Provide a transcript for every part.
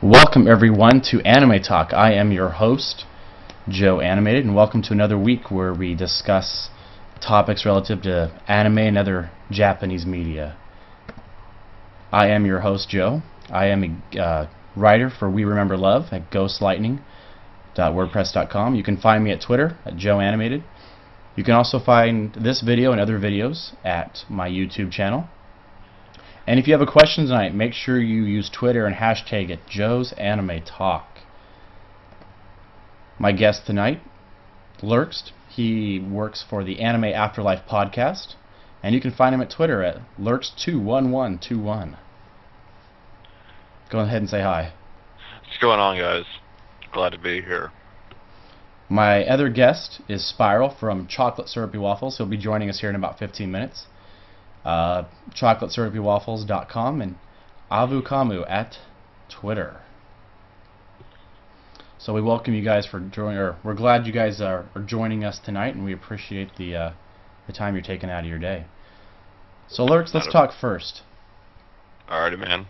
Welcome everyone to Anime Talk. I am your host, Joe Animated, and welcome to another week where we discuss topics relative to anime and other Japanese media. I am your host, Joe. I am a writer for We Remember Love at ghostlightning.wordpress.com. You can find me at Twitter at Joe Animated. You can also find this video and other videos at my YouTube channel. And if you have a question tonight, make sure you use Twitter and hashtag it Joe's Anime Talk. My guest tonight, Lerxt. He works for the Anime Afterlife podcast, and you can find him at Twitter at Lerxt21121. Go ahead and say hi. What's going on, guys? Glad to be here. My other guest is Spiral from Chocolate Syrupy Waffles. He'll be joining us here in about 15 minutes. ChocolateSyrupyWaffles.com and Avukamu at Twitter. So we welcome you guys for joining, or we're glad you guys are joining us tonight, and we appreciate the time you're taking out of your day. So Lerxt, let's talk first. Alrighty, man.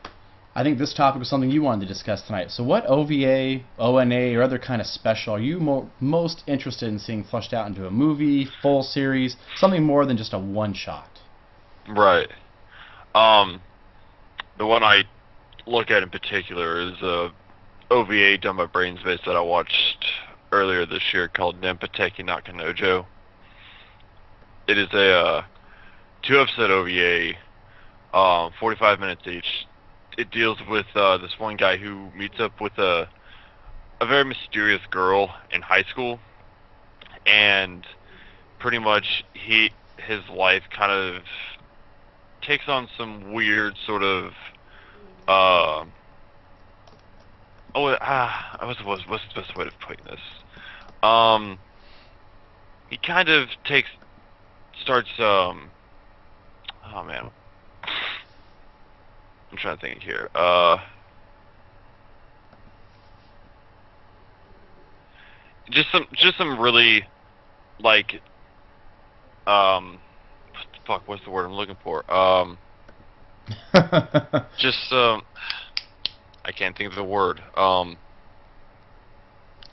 I think this topic was something you wanted to discuss tonight. So what OVA, ONA, or other kind of special are you most interested in seeing fleshed out into a movie, full series, something more than just a one-shot? Right. The one I look at in particular is a OVA done by Brainspace that I watched earlier this year called Nempateki Nakanojo. It is a 2-episode OVA, 45 minutes each. It deals with this one guy who meets up with a very mysterious girl in high school, and pretty much his life kind of takes on some weird sort of what's the best way of putting this? He kind of starts oh man, I'm trying to think here. Just some really like what's the word I'm looking for? I can't think of the word.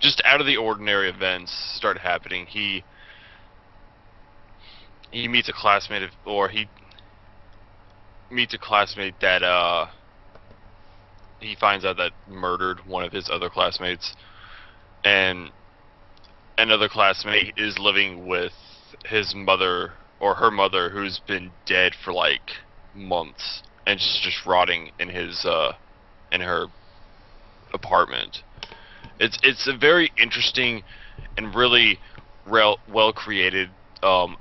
Just out of the ordinary events start happening. He meets a classmate that he finds out that murdered one of his other classmates, and another classmate is living with his mother or her mother, who's been dead for like months and just rotting in her apartment. It's a very interesting and really well created 2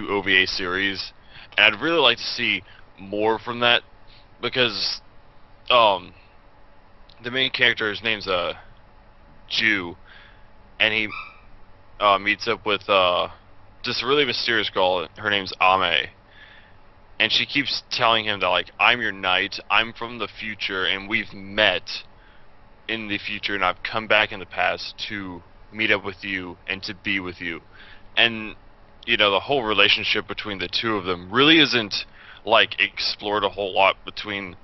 OVA series, and I'd really like to see more from that, because the main character, his name's Jew, and he meets up with this really mysterious girl. Her name's Ame, and she keeps telling him that, like, I'm your knight, I'm from the future, and we've met in the future, and I've come back in the past to meet up with you and to be with you. And you know, the whole relationship between the two of them really isn't like explored a whole lot between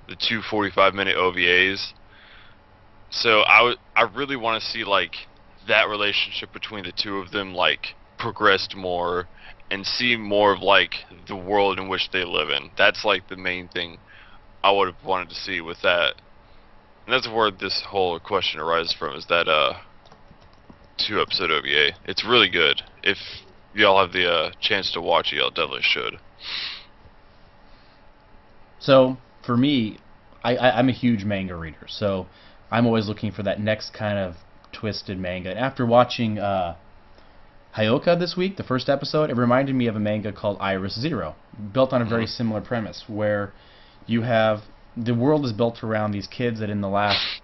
the 2 45-minute OVAs. So I really want to see like that relationship between the two of them like progressed more, and see more of like the world in which they live in. That's like the main thing I would have wanted to see with that. And that's where this whole question arises from, is that 2-episode OVA. It's really good. If y'all have the chance to watch it, y'all definitely should. So for me, I'm a huge manga reader, so I'm always looking for that next kind of twisted manga. And after watching Hyoka this week, the first episode, it reminded me of a manga called Iris Zero, built on a very similar premise, where you have the world is built around these kids that in the last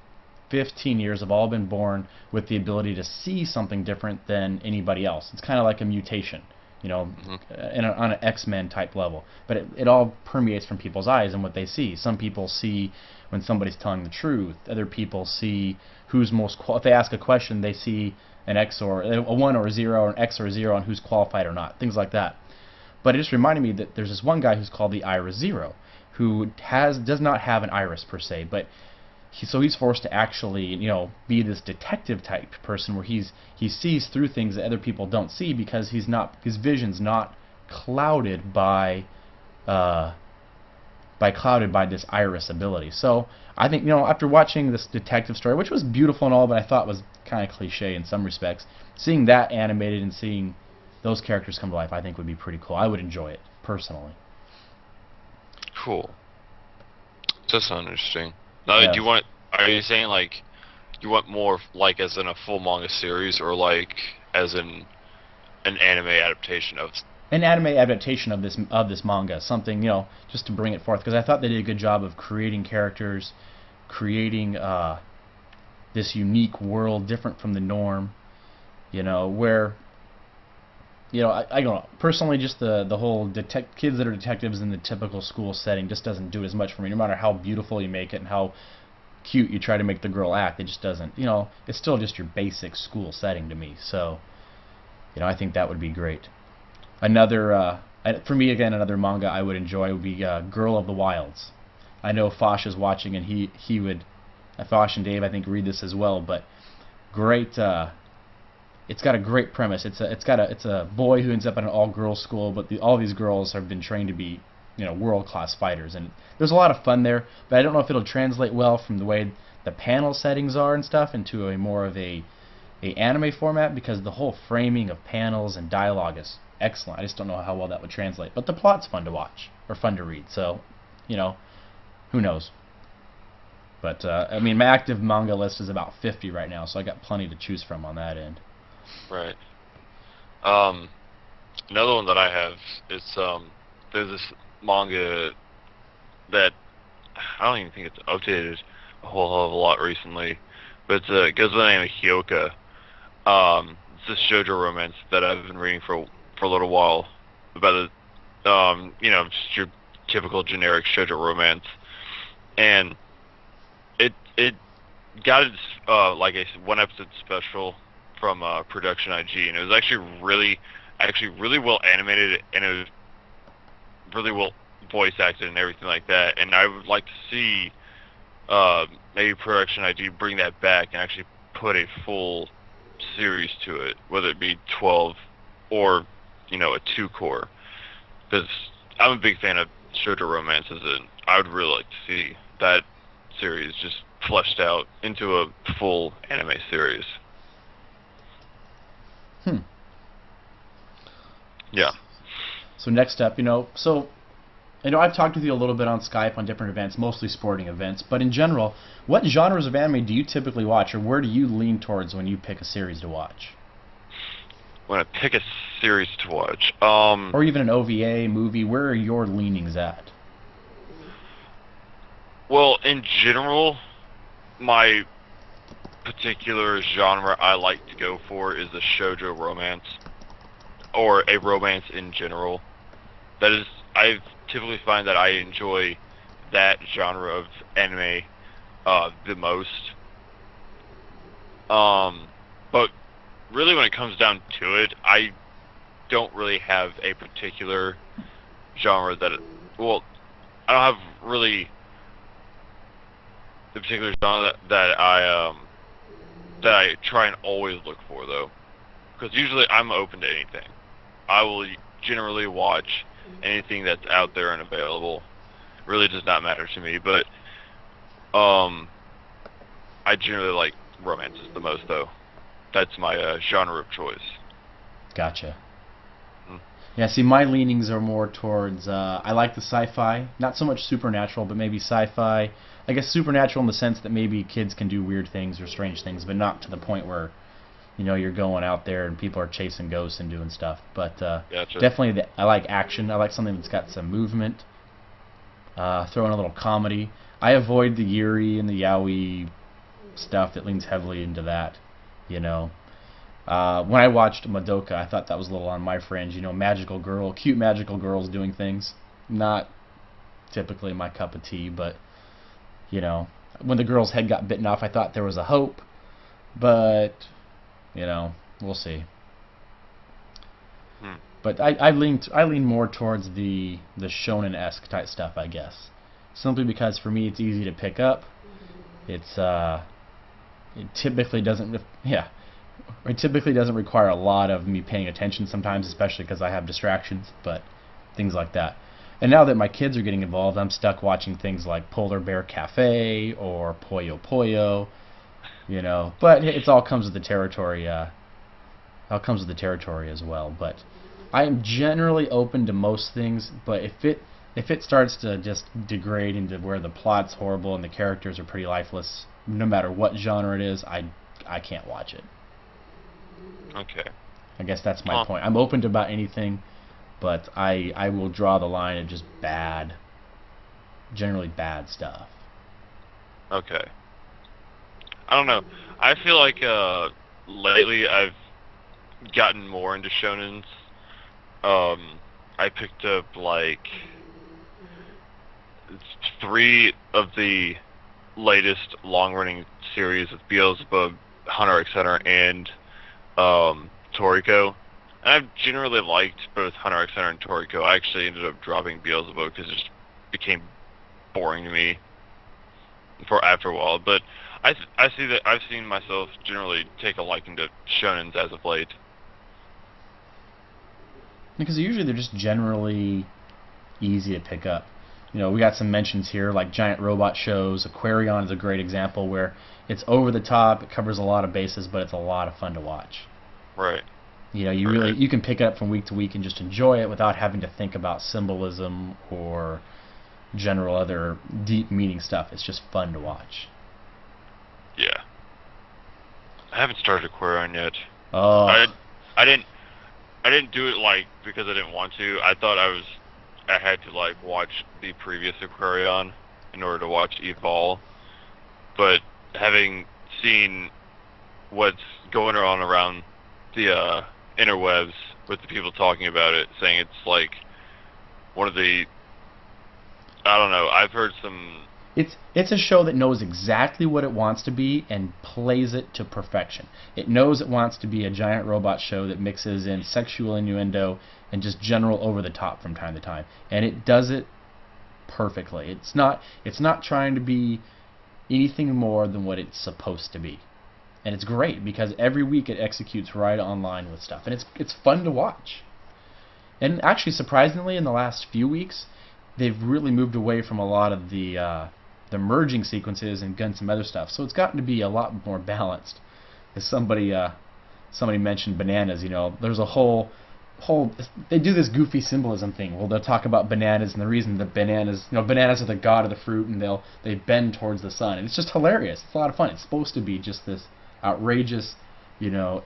15 years have all been born with the ability to see something different than anybody else. It's kind of like a mutation, you know, on an X-Men type level. But it all permeates from people's eyes and what they see. Some people see when somebody's telling the truth. Other people see who's most if they ask a question, they see an X or a 1 or a 0 or an X or a 0 on who's qualified or not, things like that. But it just reminded me that there's this one guy who's called the Iris Zero, who does not have an iris per se, but he's forced to actually, be this detective type person where he sees through things that other people don't see because his vision's not clouded uh, clouded by this iris ability. So I think, after watching this detective story, which was beautiful and all, but I thought was kind of cliche in some respects, seeing that animated and seeing those characters come to life, I think would be pretty cool. I would enjoy it personally. Cool. That sounds interesting. Now, Yeah. are you saying like you want more like as in a full manga series or like as in an anime adaptation of? An anime adaptation of this manga, something, just to bring it forth, because I thought they did a good job of creating characters, creating this unique world different from the norm, where I don't know. Personally, just the whole kids that are detectives in the typical school setting just doesn't do as much for me. No matter how beautiful you make it and how cute you try to make the girl act, it just doesn't. It's still just your basic school setting to me. So, I think that would be great. Another, for me again, another manga I would enjoy would be Girl of the Wilds. I know Fosh is watching, and he would, Fosh and Dave, I think, read this as well. But great. It's got a great premise. It's a boy who ends up in an all-girls school, but all these girls have been trained to be, world-class fighters, and there's a lot of fun there. But I don't know if it'll translate well from the way the panel settings are and stuff into a more of a anime format, because the whole framing of panels and dialogue is excellent. I just don't know how well that would translate. But the plot's fun to watch or fun to read. So, who knows? But I mean, my active manga list is about 50 right now, so I got plenty to choose from on that end. Right. Um, Another one that I have is there's this manga that I don't even think it's updated a whole hell of a lot recently, but it goes by the name of Hyoka. It's this shoujo romance that I've been reading for a little while about just your typical generic shoujo romance, and it got its like a one episode special from Production IG, and it was actually really well animated, and it was really well voice acted and everything like that. And I would like to see maybe Production IG bring that back and actually put a full series to it, whether it be 12 or a 2-core, because I'm a big fan of shoujo romances, and I would really like to see that series just fleshed out into a full anime series. Hmm. Yeah. So next up, I've talked with you a little bit on Skype on different events, mostly sporting events, but in general, what genres of anime do you typically watch, or where do you lean towards when you pick a series to watch? When I pick a series to watch, or even an OVA movie, where are your leanings at? Well, in general, my particular genre I like to go for is the shoujo romance, or a romance in general. That is, I typically find that I enjoy that genre of anime the most. But really, when it comes down to it, I don't really have a particular genre well, I don't have really the particular genre that I try and always look for, though, because usually I'm open to anything. I will generally watch anything that's out there and available. It really does not matter to me, but I generally like romances the most, though. That's my genre of choice. Gotcha. Yeah, see, my leanings are more towards, I like the sci-fi, not so much supernatural, but maybe sci-fi. I guess supernatural in the sense that maybe kids can do weird things or strange things, but not to the point where, you're going out there and people are chasing ghosts and doing stuff. But Gotcha. definitely, I like action. I like something that's got some movement. Throw in a little comedy. I avoid the yuri and the yaoi stuff that leans heavily into that, When I watched Madoka, I thought that was a little on my fringe. Cute magical girls doing things. Not typically my cup of tea, but, when the girl's head got bitten off, I thought there was a hope. But, we'll see. But I lean more towards the shonen-esque type stuff, I guess. Simply because for me it's easy to pick up. It's it typically doesn't yeah it typically doesn't require a lot of me paying attention sometimes, especially because I have distractions, but things like that. And now that my kids are getting involved, I'm stuck watching things like Polar Bear Cafe or Puyo Puyo, you know. But it's all comes with the territory. All comes with the territory as well. But I am generally open to most things. But if it starts to just degrade into where the plot's horrible and the characters are pretty lifeless, no matter what genre it is, I can't watch it. Okay. I guess that's my Huh. point. I'm open to about anything, but I will draw the line at just bad, generally bad stuff. Okay. I don't know. I feel like lately I've gotten more into shonens. I picked up like three of the latest long-running series with Beelzebub, Hunter x Hunter, and Toriko. And I've generally liked both Hunter x Hunter and Toriko. I actually ended up dropping Beelzebub because it just became boring to me for after a while. But I see that I've seen myself generally take a liking to shonens as of late. Because usually they're just generally easy to pick up. You know, we got some mentions here like giant robot shows. Aquarion is a great example where it's over the top, it covers a lot of bases, but it's a lot of fun to watch. Right. You know, Right. you can pick it up from week to week and just enjoy it without having to think about symbolism or general other deep meaning stuff. It's just fun to watch. Yeah. I haven't started Aquarion yet. Oh, I I didn't I didn't do it like because I didn't want to. I had to like watch the previous Aquarion in order to watch Evol. But having seen what's going on around the interwebs with the people talking about it, saying it's like one of the I don't know. I've heard some. it's a show that knows exactly what it wants to be and plays it to perfection. It knows it wants to be a giant robot show that mixes in sexual innuendo and just general over the top from time to time, and it does it perfectly. It's not trying to be anything more than what it's supposed to be. And it's great because every week it executes right online with stuff, and it's fun to watch. And actually, surprisingly, in the last few weeks, they've really moved away from a lot of the merging sequences and done some other stuff. So it's gotten to be a lot more balanced. As somebody mentioned bananas, you know, there's a whole they do this goofy symbolism thing. Well, they'll talk about bananas and the reason that bananas are the god of the fruit, and they bend towards the sun, and it's just hilarious. It's a lot of fun. It's supposed to be just this outrageous, you know,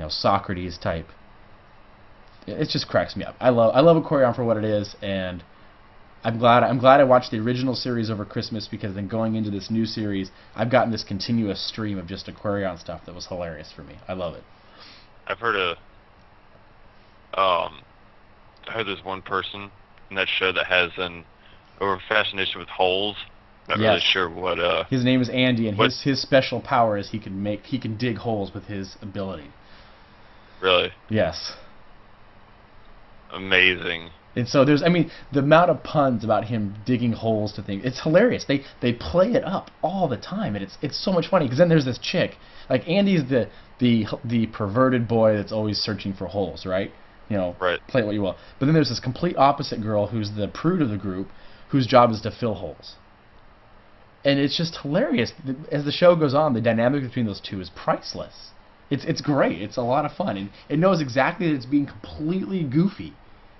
Socrates type. It just cracks me up. I love Aquarion for what it is, and I'm glad I watched the original series over Christmas, because then going into this new series, I've gotten this continuous stream of just Aquarion stuff that was hilarious for me. I love it. I've heard I heard there's one person in that show that has an over fascination with holes. Not really Yes. sure what His name is Andy, and what his special power is he can dig holes with his ability. really Yes. amazing. And so the amount of puns about him digging holes to things, it's hilarious. They play it up all the time, and it's so much funny, because then there's this chick, like Andy's the perverted boy that's always searching for holes, right? You know, Right. play it what you will. But then there's this complete opposite girl who's the prude of the group, whose job is to fill holes. And it's just hilarious. As the show goes on, the dynamic between those two is priceless. It's great. It's a lot of fun, and it knows exactly that it's being completely goofy,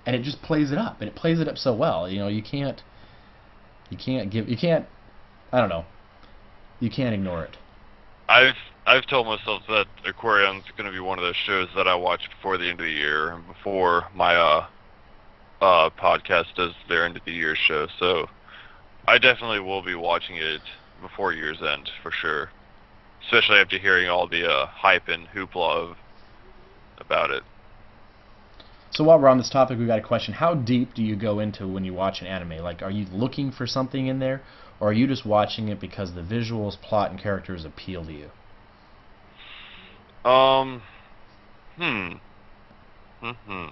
and it just plays it up, and it plays it up so well. You know, you can't I don't know, you can't ignore it. I've told myself that Aquarion's going to be one of those shows that I watch before the end of the year and before my podcast does their end of the year show. So I definitely will be watching it before year's end for sure. Especially after hearing all the hype and hoopla about it. So while we're on this topic, we got a question. How deep do you go into when you watch an anime? Like, are you looking for something in there, or are you just watching it because the visuals, plot, and characters appeal to you? Um, hmm, hmm.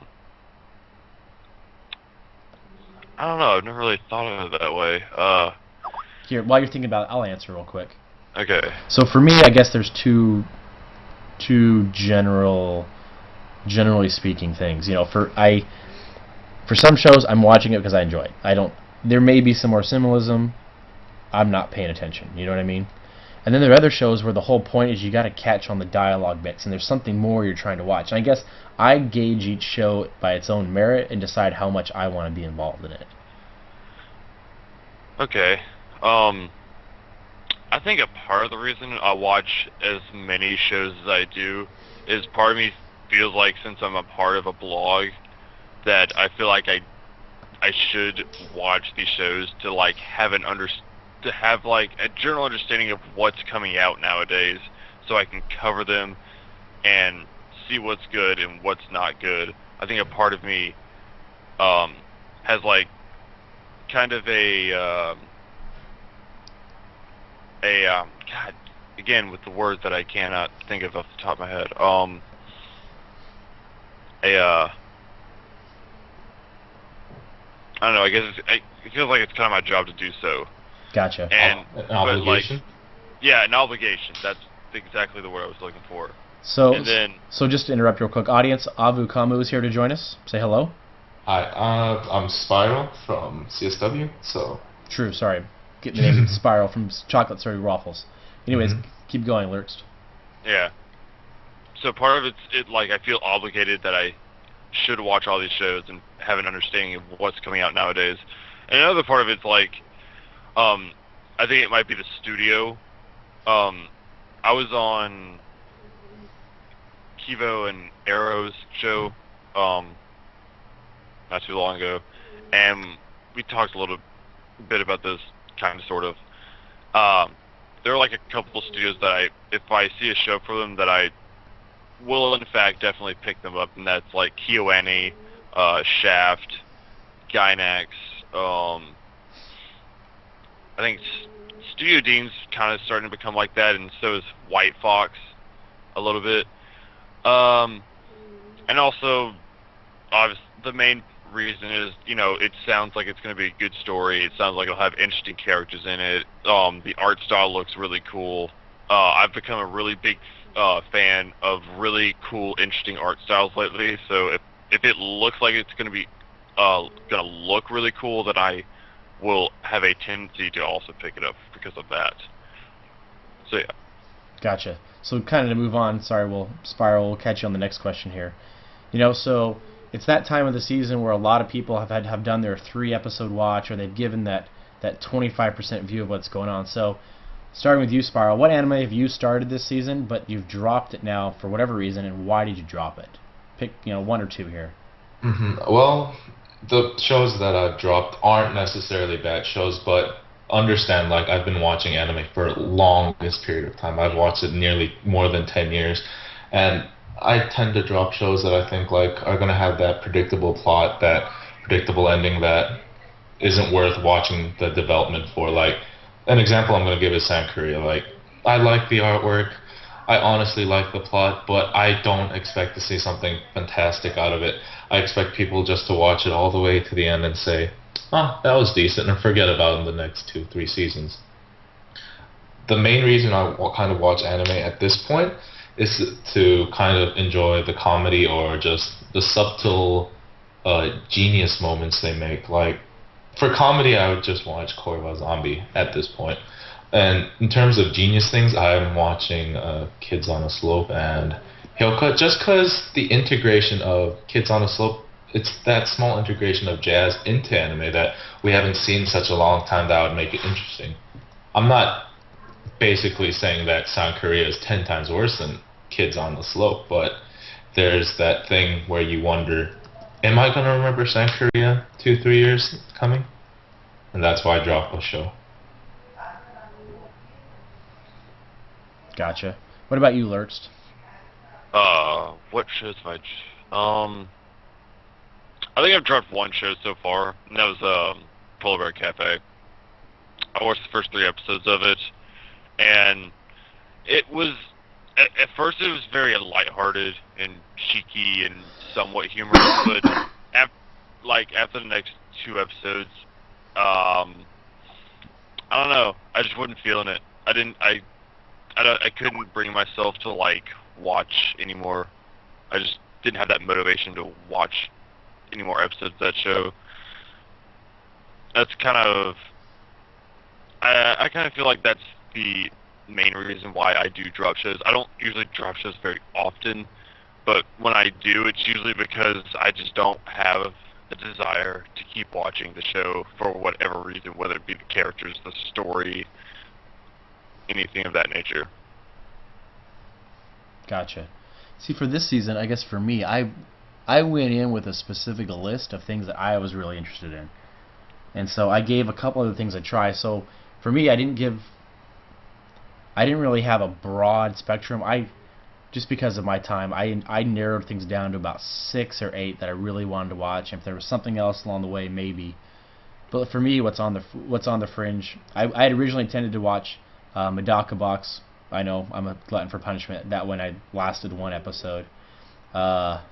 I don't know. I've never really thought of it that way. Here, while you're thinking about it, I'll answer real quick. Okay. So for me, I guess there's two generally speaking things. For some shows, I'm watching it because I enjoy it. I don't. There may be some more symbolism. I'm not paying attention. You know what I mean? And then there are other shows where the whole point is you got to catch on the dialogue bits, and there's something more you're trying to watch. And I guess I gauge each show by its own merit and decide how much I want to be involved in it. Okay. I think a part of the reason I watch as many shows as I do is part of me feels like since I'm a part of a blog that I feel like I should watch these shows to like to have like a general understanding of what's coming out nowadays, so I can cover them and see what's good and what's not good. I think a part of me has like kind of God, again with the words that I cannot think of off the top of my head. I don't know. I guess it feels like it's kind of my job to do so. Gotcha. And An but obligation? like, yeah, an obligation. That's exactly the word I was looking for. So, And then so just to interrupt real quick, audience, Avu Kamu is here to join us. Say hello. Hi, I'm Spiral from CSW, so... True, sorry. Get the name Spiral from Chocolate Story Waffles. Anyways, keep going, Lerxt. yeah. So part of it's like I feel obligated that I should watch all these shows and have an understanding of what's coming out nowadays. And another part of it's like, I think it might be the studio. I was on Kivo and Arrow's show, not too long ago, and we talked a little bit about this, kind of, sort of. There are like a couple of studios that if I see a show for them, that I will in fact definitely pick them up, and that's like KyoAni, Shaft, Gainax. I think Studio Dean's kind of starting to become like that, and so is White Fox a little bit. And also, obviously, the main reason is, it sounds like it's going to be a good story. It sounds like it'll have interesting characters in it. The art style looks really cool. I've become a really big fan of really cool, interesting art styles lately. So if it looks like it's going to be going to look really cool, then I will have a tendency to also pick it up because of that. So yeah. Gotcha. So kind of to move on, sorry, Spiral, we'll catch you on the next question here. So it's that time of the season where a lot of people have done their 3-episode watch, or they've given that 25% view of what's going on. So starting with you, Spiral, what anime have you started this season, but you've dropped it now for whatever reason, and why did you drop it? Pick, one or two here. Well, the shows that I've dropped aren't necessarily bad shows, but understand, like, I've been watching anime for the longest period of time. I've watched it nearly more than 10 years, and I tend to drop shows that I think like are going to have that predictable plot, that predictable ending that isn't worth watching the development for. Like, an example I'm going to give is Sankuria. Like, I like the artwork, I honestly like the plot, but I don't expect to see something fantastic out of it. I expect people just to watch it all the way to the end and say, oh, that was decent, and forget about it in the next 2-3 seasons. The main reason I kind of watch anime at this point is to kind of enjoy the comedy or just the subtle genius moments they make. Like, for comedy, I would just watch Korva Zombie at this point. And in terms of genius things, I'm watching Kids on a Slope and Hyoka, just because the integration of Kids on a Slope, it's that small integration of jazz into anime that we haven't seen in such a long time that would make it interesting. I'm not basically saying that South Korea is 10 times worse than Kids on the Slope, but there's that thing where you wonder, am I going to remember South Korea 2-3 years coming? And that's why I dropped the show. Gotcha. What about you, Lerxt? What shows have I think I've dropped one show so far, and that was Polar Bear Cafe. I watched the first 3 episodes of it, and it was at first it was very lighthearted and cheeky and somewhat humorous, but after the next 2 episodes, I don't know. I just wasn't feeling it. I didn't. I couldn't bring myself to like watch anymore. I just didn't have that motivation to watch any more episodes of that show. That's kind of. I kind of feel like that's the main reason why I do drop shows. I don't usually drop shows very often, but when I do, it's usually because I just don't have the desire to keep watching the show for whatever reason, whether it be the characters, the story, anything of that nature. Gotcha. See, for this season, I guess for me, I went in with a specific list of things that I was really interested in, and so I gave a couple other things a try. So for me, I didn't really have a broad spectrum. I just because of my time, I narrowed things down to about 6 or 8 that I really wanted to watch. And if there was something else along the way, maybe. But for me, what's on the fringe, I had originally intended to watch Medaka Box. I know I'm a glutton for punishment. That one I lasted one episode. Uh,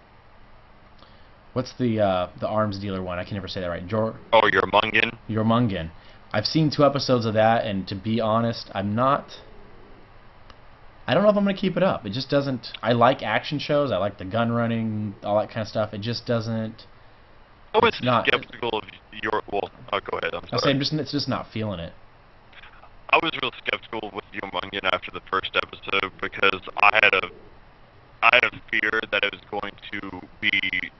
what's the arms dealer one? I can never say that right. Oh, you're a Mungan? Jormungand. I've seen 2 episodes of that, and to be honest, I'm not. I don't know if I'm gonna keep it up. It just doesn't. I like action shows. I like the gun running, all that kind of stuff. It just doesn't. I was It's not. skeptical of your. Well, go ahead. I'm I say sorry. it's just not feeling it. I was real skeptical with your Mungan after the first episode because I had a fear that it was going to be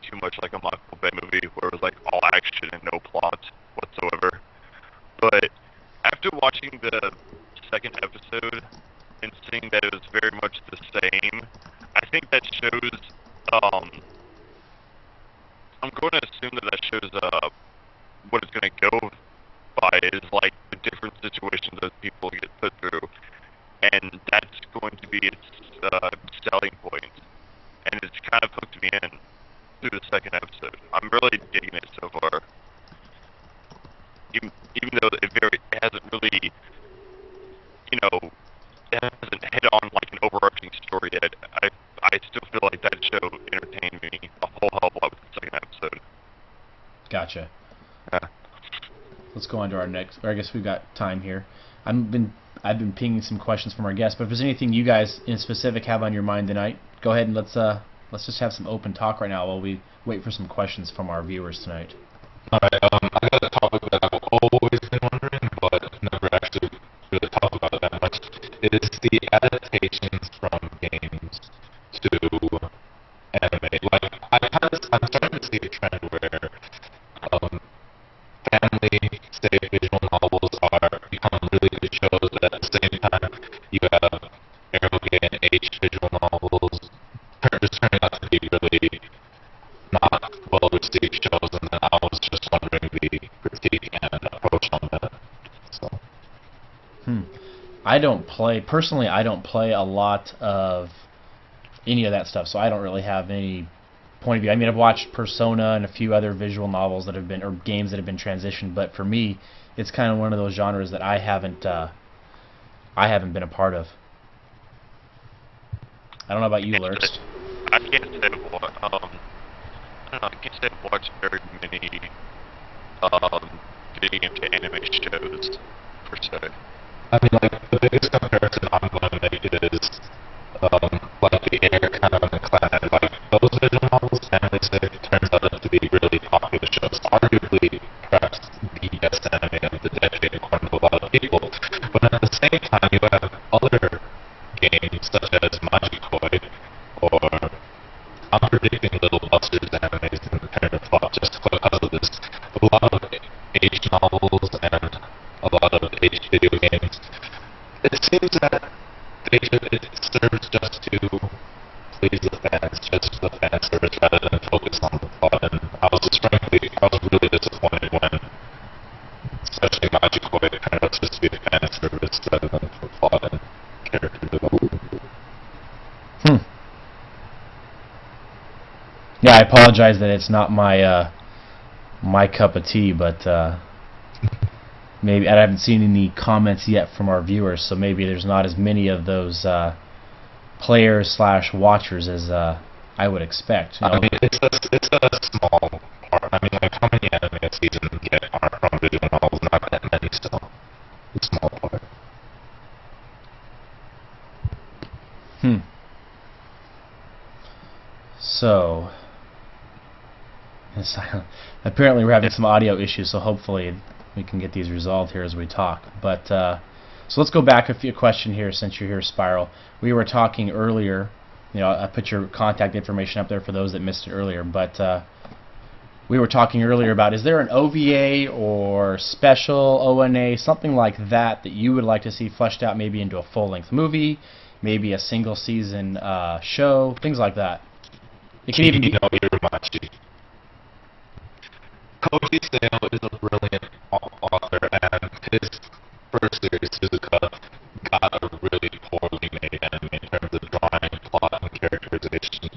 too much like a Michael Bay movie where it was like all action and no plot whatsoever. But after watching the second episode and seeing that it was very much the same, I think that shows. Um, I'm going to assume that shows what it's going to go by is like the different situations that people get put through, and that's going to be its selling point. And it's kind of hooked me in through the second episode. I'm really digging it so far, even though it hasn't really, you know, it hasn't hit on like an overarching story yet. I still feel like that show entertained me a whole hell of a lot with the second episode. Gotcha. Yeah. Let's go on to our next. Or I guess we've got time here. I've been pinging some questions from our guests, but if there's anything you guys in specific have on your mind tonight, go ahead and let's just have some open talk right now while we wait for some questions from our viewers tonight. Alright, I got a topic that I've always been wondering, but never actually really talked about it that much. It is the adaptations from games to anime. Like, I'm starting to see a trend where um, family, say, visual novels are become really good shows, but at the same time, you have arrogant and H visual novels just turning out to be really not well received shows, and then I was just wondering the critique and approach on that. So. Hmm. Personally, I don't play a lot of any of that stuff, so I don't really have any point of view. I mean, I've watched Persona and a few other visual novels that have been, or games that have been transitioned, but for me, it's kind of one of those genres that I haven't been a part of. I don't know about you, Lerxt. I can't say I've I don't know, I can't say I've watched very many video game to anime shows per se. I mean, like, the biggest comparison I'm going to make is, like, the Air kind of Clannad. Like, those visual novels, Family Safe, turns out to be really popular shows. Arguably, perhaps the best anime of the decade, according to a lot of people. But at the same time, you have other games, such as Magikoi, or I'm predicting Little Busters animes in the Parent Plot just because of this. A lot of H novels and a lot of H video games. It seems that it serves just to please the fans, just the fan service rather than focus on the plot. And I was really disappointed when, especially Magikoi, it turned out just to be a fan service rather than for plot and character development. Yeah, I apologize that it's not my cup of tea, but maybe I haven't seen any comments yet from our viewers, so maybe there's not as many of those players / watchers as I would expect. You know? I mean, it's a small part. I mean, like, how many anime a season get are from visual novels? Not that many, so it's So, apparently we're having some audio issues, so hopefully we can get these resolved here as we talk. But so let's go back a question here since you're here, Spiral. We were talking earlier. I put your contact information up there for those that missed it earlier. But we were talking earlier about, is there an OVA or special ONA, something like that you would like to see fleshed out, maybe into a full-length movie, maybe a single season show, things like that. It can even be. Koji Seo is a brilliant author, and his first series, Suzuka, got a really poorly made anime in terms of drawing, plot, and characterization.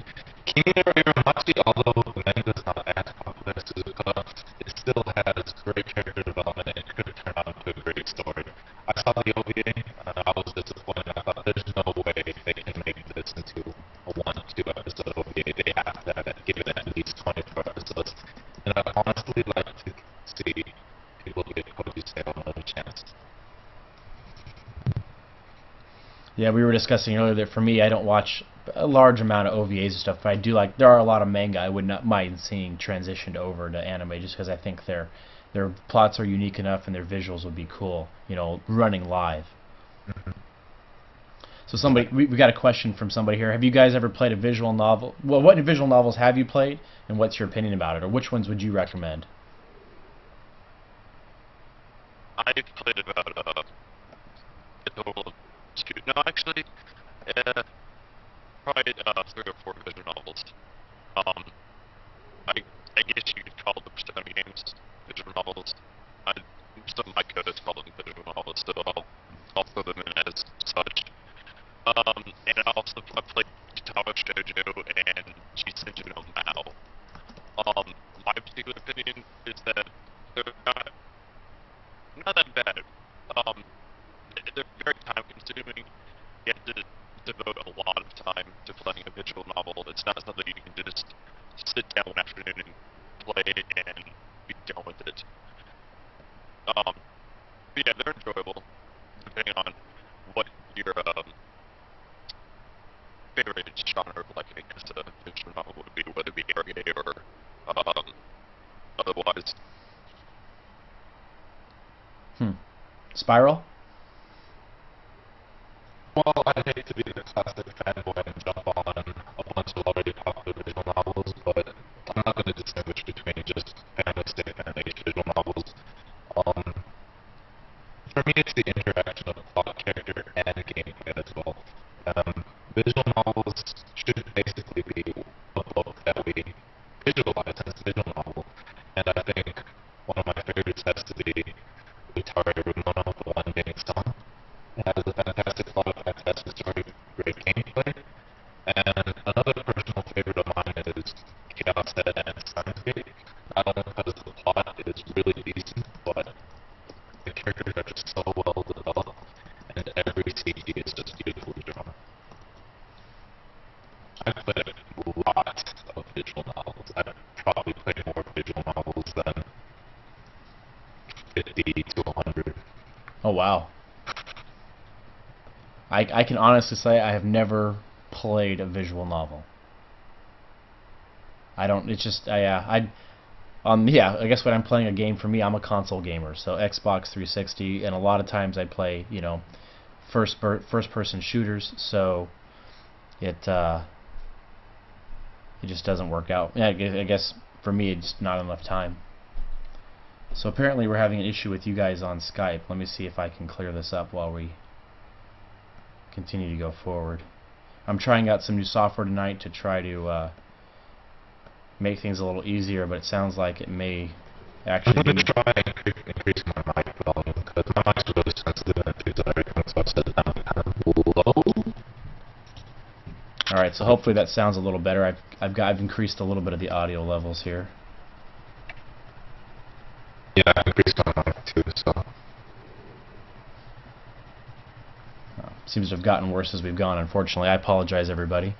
Kimi no Iromachi, although the manga is not as popular as Suzuka, it still has great character development and could turn out into a great story. I saw the OVA, and I was disappointed. I thought there's no way they can make this into a 1-2 episode OVA. They have to give it at least 24 episodes. And I'd honestly like to see people give Koji Seo another chance. Yeah, we were discussing earlier that for me, I don't watch a large amount of OVAs and stuff, but I do like. There are a lot of manga I would not mind seeing transitioned over to anime, just because I think their plots are unique enough and their visuals would be cool. Running live. So we got a question from somebody here. Have you guys ever played a visual novel? Well, what visual novels have you played, and what's your opinion about it, or which ones would you recommend? I've played about a total of 2. No, actually, probably 3 or 4 visual novels. I guess you could call them Persona games visual novels. Some of my code is called them visual novels, so I'll throw them in as such. And I also played Kitao Shoujo and Jisenju no Mao. My particular opinion is that they're not that bad. They're very time consuming. You have to devote a lot of time to playing a visual novel. It's not something you can just sit down one afternoon and play it and be done with it. But yeah, they're enjoyable, depending on what your favorite genre of liking as a visual novel would be, whether it be anime or otherwise. Spiral? Well, I hate to be the classic fanboy and jump on a bunch of already popular visual novels, but I'm not going to distinguish between just fan-made fan-made visual novels. For me, it's the interaction of plot, character, and gameplay as well. Visual novels should basically be a book that we visualize as a visual novel, and I think one of my favorites has to be Utari Rumono, the one being song. It has a fantastic plot, fantastic story, great gameplay, and another personal favorite of mine is Chaos Head and Science Gate. Not only because the plot is really decent, but the characters are just so well developed, and every CG is just beautifully drawn. I've played a lot of visual novels. I've probably played more visual novels than 50 to 100. Oh, wow. I can honestly say I have never played a visual novel. I don't. It's just I guess when I'm playing a game, for me, I'm a console gamer, so Xbox 360, and a lot of times I play first person shooters. So it just doesn't work out. Yeah, I guess for me it's just not enough time. So apparently we're having an issue with you guys on Skype. Let me see if I can clear this up while we continue to go forward. I'm trying out some new software tonight to try to make things a little easier, but it sounds like it may actually I'm going to try and increase my mic volume, because my mic's really sensitive and it picks up everything, so I've set it down kind of low. Alright, so hopefully that sounds a little better. I've increased a little bit of the audio levels here. Yeah, I increased my mic too, so. Seems to have gotten worse as we've gone, unfortunately. I apologize, everybody.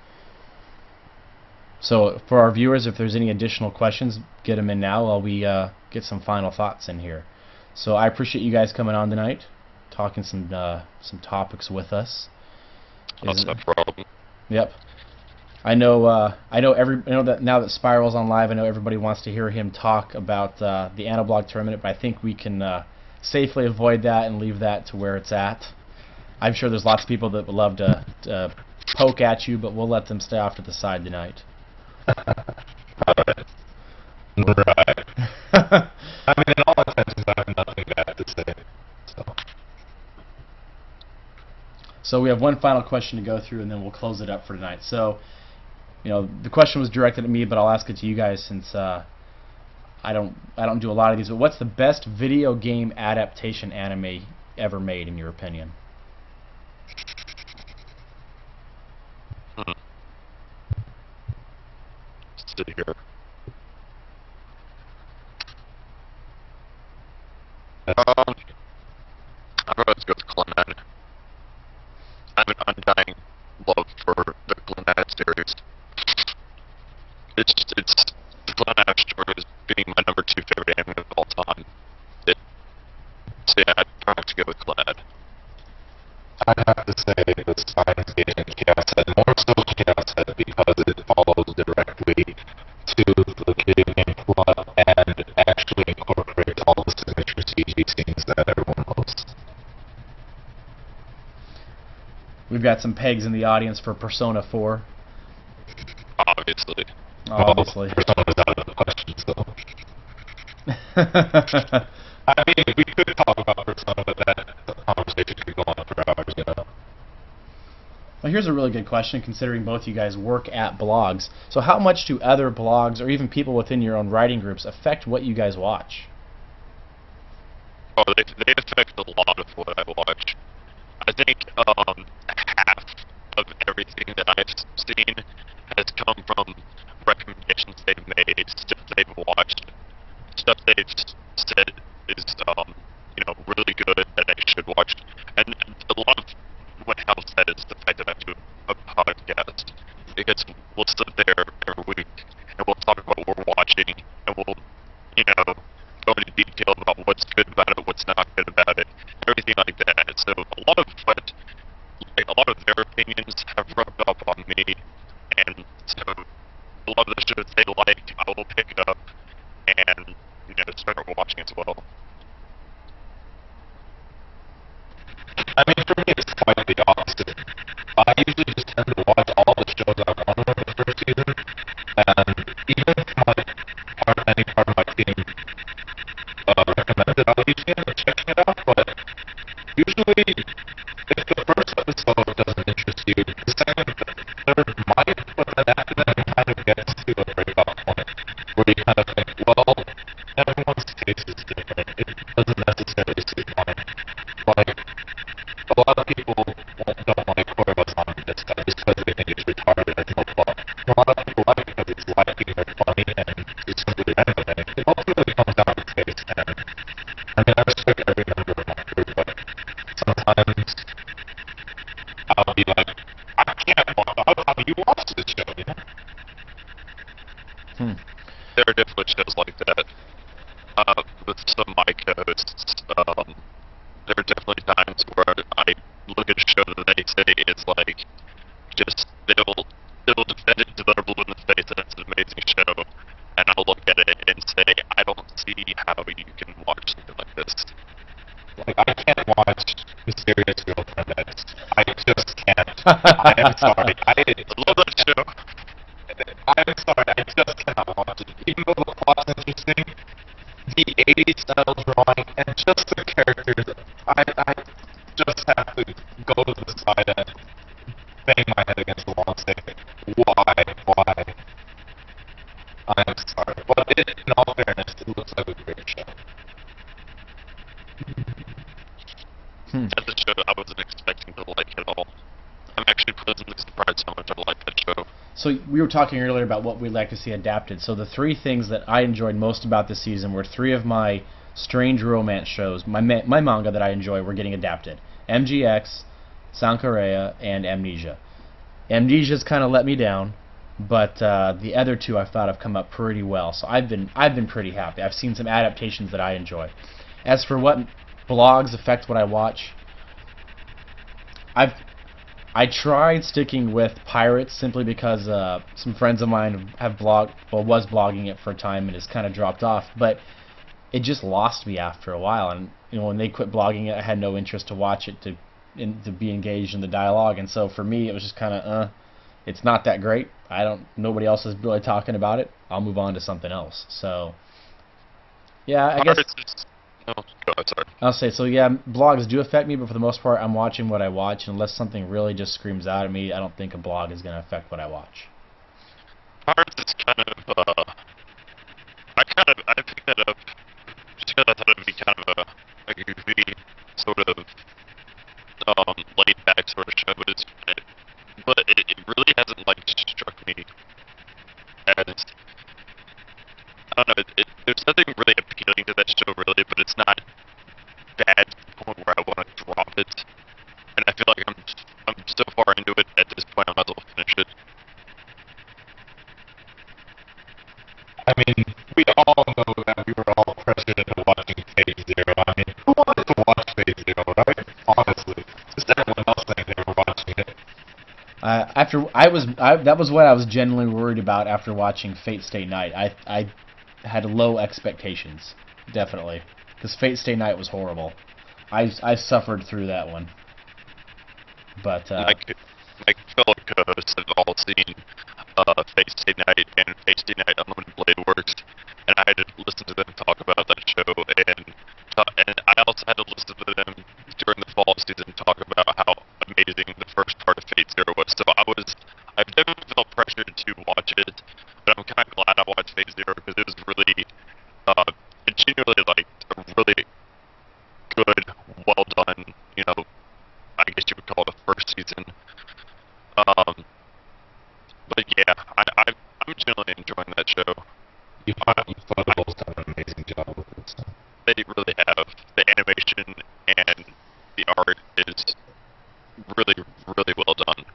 So, for our viewers, if there's any additional questions, get them in now while we get some final thoughts in here. So, I appreciate you guys coming on tonight, talking some topics with us. That's no problem. Yep. I know that now that Spiral's on live, I know everybody wants to hear him talk about the Anablog tournament, but I think we can safely avoid that and leave that to where it's at. I'm sure there's lots of people that would love to poke at you, but we'll let them stay off to the side tonight. Right. Right. I mean, in all intentions, I have nothing bad to say. So we have one final question to go through, and then we'll close it up for tonight. So, the question was directed at me, but I'll ask it to you guys since I don't do a lot of these. But what's the best video game adaptation anime ever made, in your opinion? Sit here. I'd rather go with Clannad. I have an undying love for the Clannad series. It's the Clannad story is being my number 2 favorite anime of all time. So yeah, I'd have to go with Clannad. I'd have to say the Science Agent Chaos Head, more so Chaos Head, because it follows directly to the video game plot and actually incorporates all the signature CG scenes that everyone loves. We've got some pegs in the audience for Persona 4. Obviously. Obviously. Well, Persona's out of the question, so. I mean, we could talk about Persona, but that conversation could go on for hours, Well, here's a really good question, considering both you guys work at blogs. So how much do other blogs, or even people within your own writing groups, affect what you guys watch? Oh, they affect a lot of what I watch. I think half of everything that I've seen has come from recommendations they've made, stuff they've watched, stuff they've said is really good that I should watch. And a lot of what helps that is the fact that I do a podcast, because we'll sit there every week and we'll talk about what we're watching, and we'll go into detail about what's good about it, what's not good about it, everything like that. So a lot of their opinions have rubbed off on me, and so a lot of the shows they like, I will pick up and start watching as well. I mean, for me, it's quite the opposite. I usually just tend to watch all the shows I want in the first season, and even if any part of my team recommended, I'll usually end up checking it out, but usually, if the first episode doesn't interest you, the second, third might, but then after that, it kind of gets to a breakout point, where you kind of think, well, everyone's taste is different, it doesn't necessarily suit mine. Like, a lot of people don't like Korra-san just because they think it's retarded and no plot. And a lot of people like it because it's lacking or funny and it's simply anime. It ultimately comes down to taste, and I mean, I respect every member of my group, but sometimes I'll be like, I can't watch, how do you watch this show, There are definitely shows like that. With some of my hosts, there are definitely times where I look at a show that they say is like, just, they'll defend it to their blue in the face that it's an amazing show, and I'll look at it and say, I don't see how you can watch something like this. Like, I can't watch Mysterious Girlfriend X. I just can't. I am sorry. I love that show. I'm sorry, I just cannot watch it. Even though the plot's interesting, the 80s style drawing, and just the characters, I just have to go to the side and bang my head against the wall and say, why? I'm sorry. But in all fairness, it looks like a great show. That's a show I wasn't expecting to like at all. I'm actually pleasantly surprised how much I like that show. So we were talking earlier about what we'd like to see adapted. So the 3 things that I enjoyed most about this season were 3 of my strange romance shows, my manga that I enjoy, were getting adapted. MGX, Sankarea, and Amnesia. Amnesia's kind of let me down, but the other 2 I thought have come up pretty well. So I've been pretty happy. I've seen some adaptations that I enjoy. As for what blogs affect what I watch, I tried sticking with Pirates simply because some friends of mine have was blogging it for a time and it's kind of dropped off. But it just lost me after a while, and when they quit blogging it, I had no interest to watch it to be engaged in the dialogue, and so for me, it was just kind of it's not that great. Nobody else is really talking about it. I'll move on to something else. So yeah, I guess Pirates is, no, go ahead, sorry. I'll say so. Yeah, blogs do affect me, but for the most part, I'm watching what I watch. Unless something really just screams out at me, I don't think a blog is going to affect what I watch. Pirates is kind of, I picked that up just because I thought it would be kind of a goofy, sort of, laid back sort of show, but it really hasn't, like, struck me as, I don't know, there's nothing really appealing to that show, really, but it's not bad to the point where I want to drop it, and I feel like I'm so far into it at this point, I might as well finish it. I mean, we all know that we were all pressured into watching Phase Zero. I mean, who wanted to watch Phase Zero, right? Honestly, just everyone else saying they were watching it. That was what I was genuinely worried about after watching Fate Stay Night. I had low expectations, definitely, because Fate Stay Night was horrible. I suffered through that one, but My fellow co-hosts have all seen Fate Stay Night and Fate Stay Night Unlimited Blade Works, and I had to listen to them talk about that show, and I also had to listen to them during the fall season talk about how amazing the first part of Fate Zero was. So I definitely felt pressured to watch it, but I'm kind of glad I watched Fate Zero because it was really, it genuinely like a really good, well done, I guess you would call it a first season. But yeah, I'm generally enjoying that show. You Puddles done an amazing job with it. So. They really have. The animation and the art is really, really well done.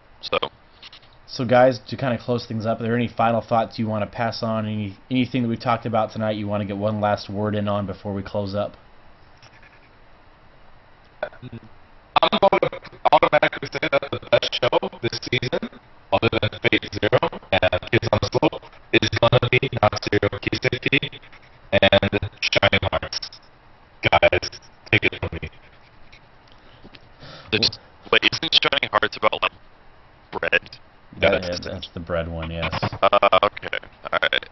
So guys, to kind of close things up, are there any final thoughts you want to pass on? Anything that we've talked about tonight you want to get one last word in on before we close up? I'm going to automatically say that the best show this season, other than Fate Zero and Kids on the Slope, is going to be Natsuyo Kiseki and Shining Hearts. Guys, take it from me. Wait, isn't Shining Hearts about like bread? That's the bread one, yes. Okay, alright.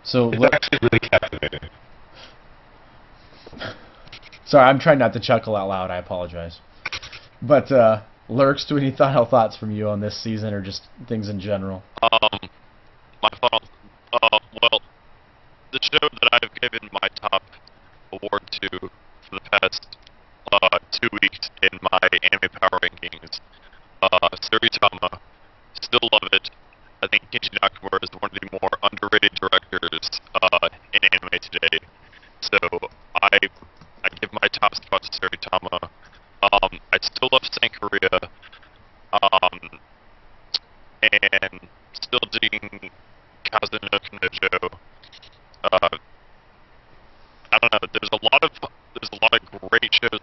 So It's actually really captivating. Sorry, I'm trying not to chuckle out loud. I apologize. But Lerxt, any final thoughts from you on this season, or just things in general? My final, well, the show that I've given my top award to for the past 2 weeks in my anime power rankings, Suritama. Still love it. I think Kenji Nakamura is one of the more underrated directors in anime today. So I give my top spot to Suritama. I still love Sankaria, and still digging Kazuna Kanojo. I don't know. There's a lot of great shows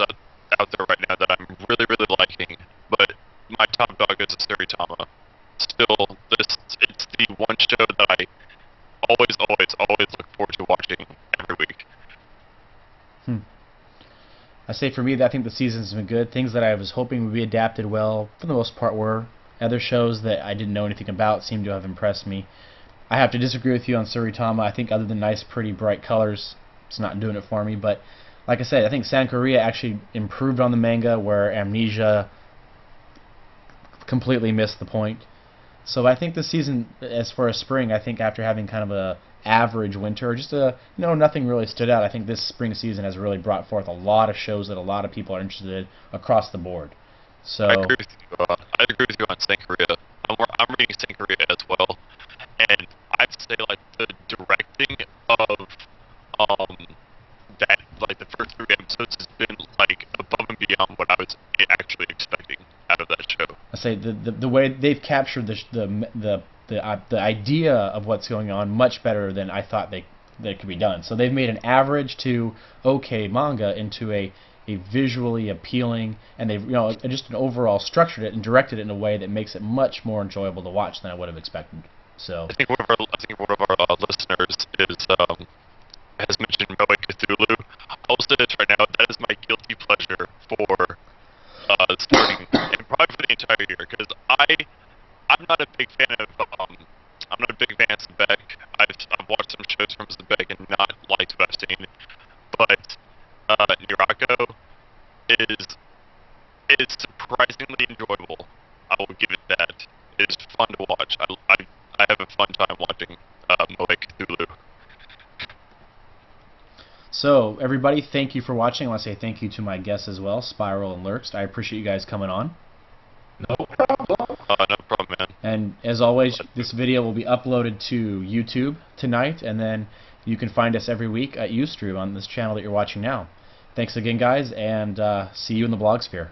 out there right now that I'm really, really liking. But my top dog is Suritama. Still, it's the one show that I always look forward to watching every week. I say for me, I think the season's been good. Things that I was hoping would be adapted well, for the most part, were. Other shows that I didn't know anything about seem to have impressed me. I have to disagree with you on Suritama. I think other than nice, pretty, bright colors, it's not doing it for me. But like I said, I think Sankaria actually improved on the manga, where Amnesia completely missed the point. So I think this season, as far as spring, I think after having kind of a average winter, just nothing really stood out. I think this spring season has really brought forth a lot of shows that a lot of people are interested in across the board. So I agree with you. I agree with you on Sankaria. I'm reading Sankaria as well, and I'd say like the directing of that, like the first 3 episodes has been like above and beyond what I was actually expecting out of that show. I say the way they've captured the idea of what's going on much better than I thought they could be done. So they've made an average to okay manga into a a visually appealing, and they've just an overall structured it and directed it in a way that makes it much more enjoyable to watch than I would have expected. So I think one of our listeners has mentioned Moe Cthulhu. I'll say this right now: that is my guilty pleasure for starting, and probably for the entire year, because I'm not a big fan of Sebek. I've watched some shows from Sebek and not liked what I've seen, but Nirako is surprisingly enjoyable. I will give it that. It is fun to watch. I have a fun time watching Moe Cthulhu. So, everybody, thank you for watching. I want to say thank you to my guests as well, Spiral and Lerxt. I appreciate you guys coming on. No problem. No problem, man. And as always, this video will be uploaded to YouTube tonight, and then you can find us every week at Ustream on this channel that you're watching now. Thanks again, guys, and see you in the blog sphere.